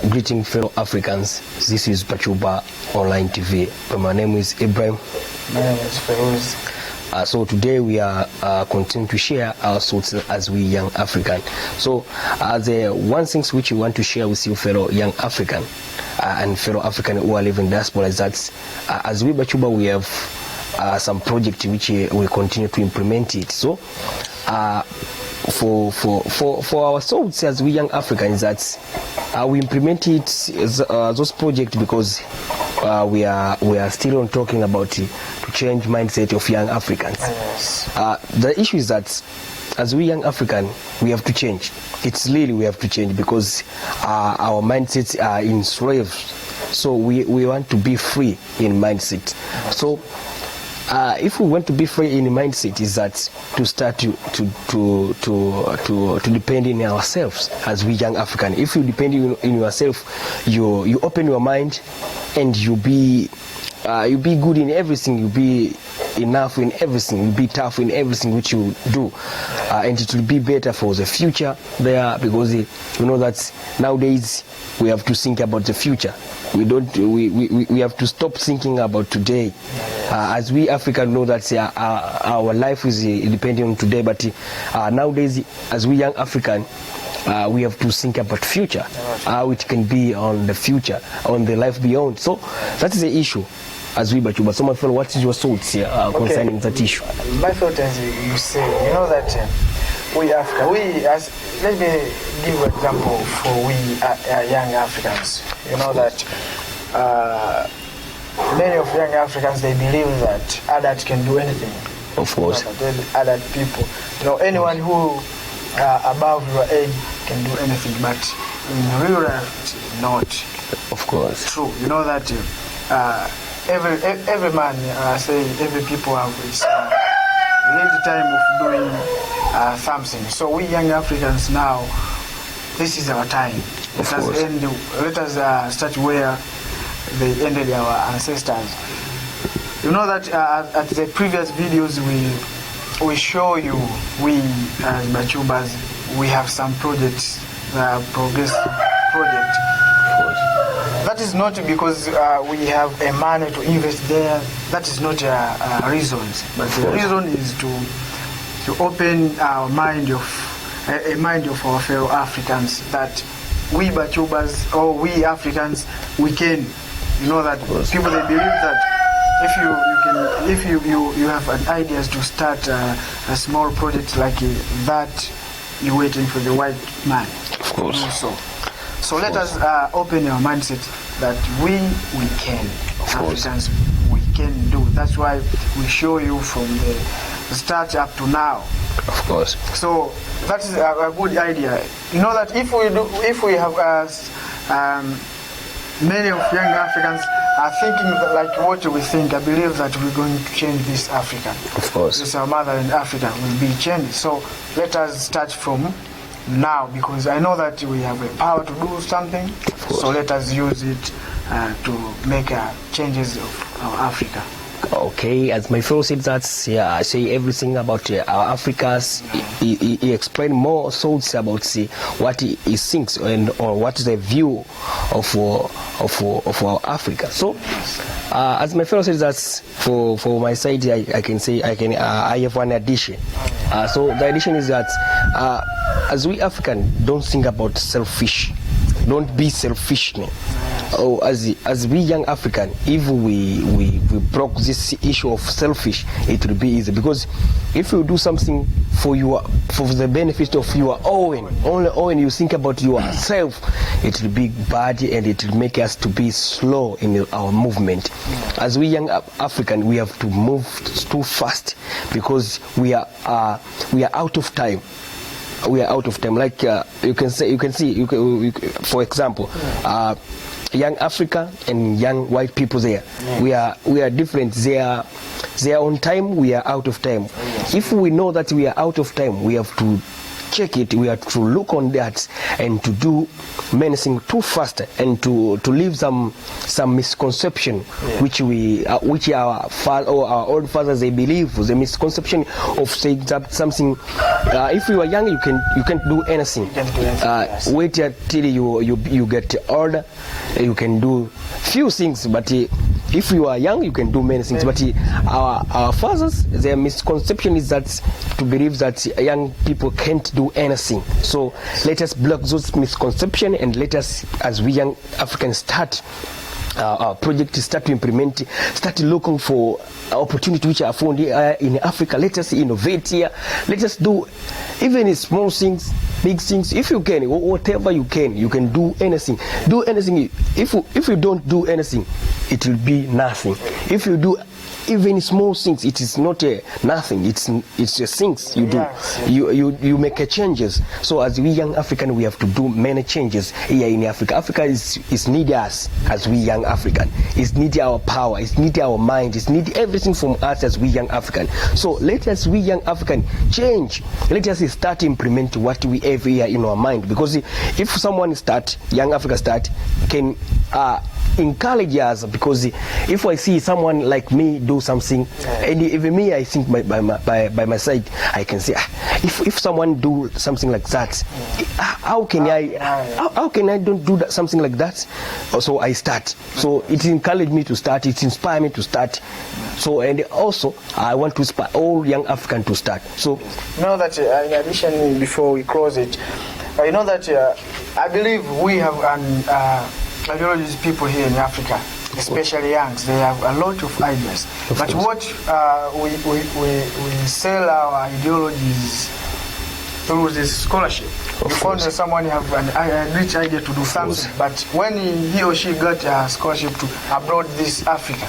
Greeting fellow Africans, this is Bachubaz Online TV. My name is Ibrahim. My name is Feroz. So today we are continuing to share our thoughts as we young African. So the one thing which we want to share with you fellow young African and fellow African who are living in diaspora is that as we Bachubaz we have some project which we continue to implement it. So for our thoughts as we young Africans that we implement it those projects because we are still on talking about to change mindset of young Africans. Yes. The issue is that as we young African we have to change. It's really we have to change because our mindsets are enslaved. So we want to be free in mindset. So if we want to be free in mindset, is that to start to depend on ourselves as we young African. If you depend in yourself, you open your mind, and you be good in everything. You be enough in everything. You be tough in everything which you do, and it will be better for the future there because you know that nowadays we have to think about the future. We have to stop thinking about today. As we Africans know that our life is depending on today, but nowadays as we young African we have to think about future, how it can be on the future, on the life beyond. So that is the issue as we Bachubaz. So my fellow, what is your thoughts here concerning that issue? My thought is, you say, you know that we Africa, let me give an example for we young Africans. You know that many of young Africans, they believe that adults can do anything. Of course. Adult people. You know, anyone who above your age can do anything, but in real life, not. Of course. True. You know that every man, every people have his limited time of doing something. So we young Africans now, this is our time. Let us start where they ended our ancestors. You know that at the previous videos we show you, we as Bachubaz, we have some projects, progress project. That is not because we have a money to invest there. That is not a reason. But the reason is to open our mind of a mind of our fellow Africans that we Bachubaz or we Africans we can. You know that people they believe that if you have an ideas to start a small project like that, you're waiting for the white man. Of course. So let us open our mindset that we can. Africans, we can do. That's why we show you from the start up to now. Of course. So that is a good idea. You know that if we have many of young Africans are thinking that like what we think, I believe that we're going to change this Africa. Of course. This our motherland Africa will be changed. So let us start from now because I know that we have a power to do something. So let us use it to make changes of our Africa. Okay, as my fellow said that, I say everything about our Africas. He explained more thoughts about what he thinks or what is the view of our Africa. So, as my fellow said that, for my side, I can say I have one addition. So the addition is that as we African don't think about selfish. Don't be selfish. Oh, as we young African, if we broke this issue of selfish, it will be easy. Because if you do something for the benefit of your own, only you think about yourself, it will be bad and it will make us to be slow in our movement. As we young African, we have to move too fast because we are out of time. We are out of time. Like you can see, for example, young Africa and young white people there. Yes. We are different. They are on time. We are out of time. Yes. If we know that we are out of time, we have to check it, we have to look on that and to do many things too fast and to leave some misconception which our old fathers they believe was a misconception of saying that something. If you are young, you can't do anything. Wait till you get older, you can do few things, but if you are young, you can do many things. But our fathers, their misconception is that to believe that young people can't do anything. So let us block those misconceptions and let us, as we young Africans, start our project, start to implement, start looking for opportunities which are found here in Africa. Let us innovate here. Let us do even small things, big things. If you can, whatever you can do anything. Do anything. If you don't do anything, it will be nothing. If you do even small things, it is not nothing. It's just things you do. You make changes. So as we young African, we have to do many changes here in Africa. Africa is need us as we young African. It's need our power. It's need our mind. It's need everything from us as we young African. So let us we young African change. Let us start implement what we have here in our mind. Because if someone start, young Africa start, can encourage us. Because if I see someone like me do something, and even me, I think by my side, I can say, if someone do something like that, how can I don't do that, something like that? So I start. So it encouraged me to start. It inspired me to start. So and also I want to inspire all young Africans to start. So you know that in addition, before we close it, you know that I believe we have ideologies people here in Africa, especially youngs, they have a lot of ideas. But what we sell our ideologies through this scholarship. You found that someone have a rich idea to do something, but when he or she got a scholarship to abroad this Africa,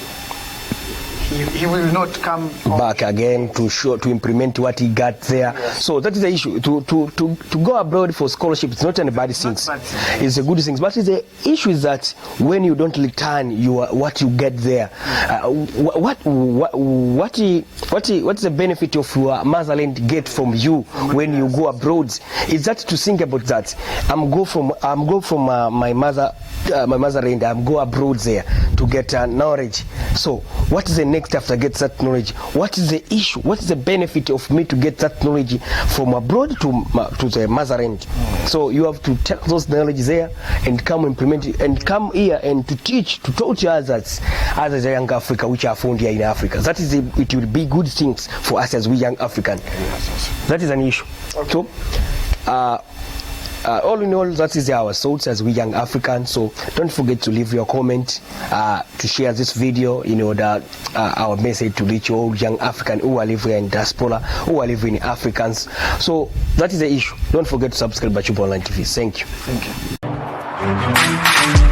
he will not come back again to implement what he got there. Yes. So that is the issue. To go abroad for scholarship is not a bad thing. It's a good thing. But the issue is that when you don't return what you get there, what is the benefit of your motherland get from you when you go abroad? Is that to think about that? I'm go from my motherland. I'm go abroad there to get knowledge. So what is the next after I get that knowledge? What is the issue? What is the benefit of me to get that knowledge from abroad to the motherland? So you have to take those knowledge there and come implement it and come here and to teach others a young Africa which are found here in Africa. That is it will be good things for us as we young African. That is an issue. Okay. So all in all, that is our thoughts as we young Africans. So don't forget to leave your comment, to share this video in order our message to reach all young Africans who are living in diaspora, who are living in Africans. So that is the issue. Don't forget to subscribe to Bachubaz Online TV. Thank you. Thank you.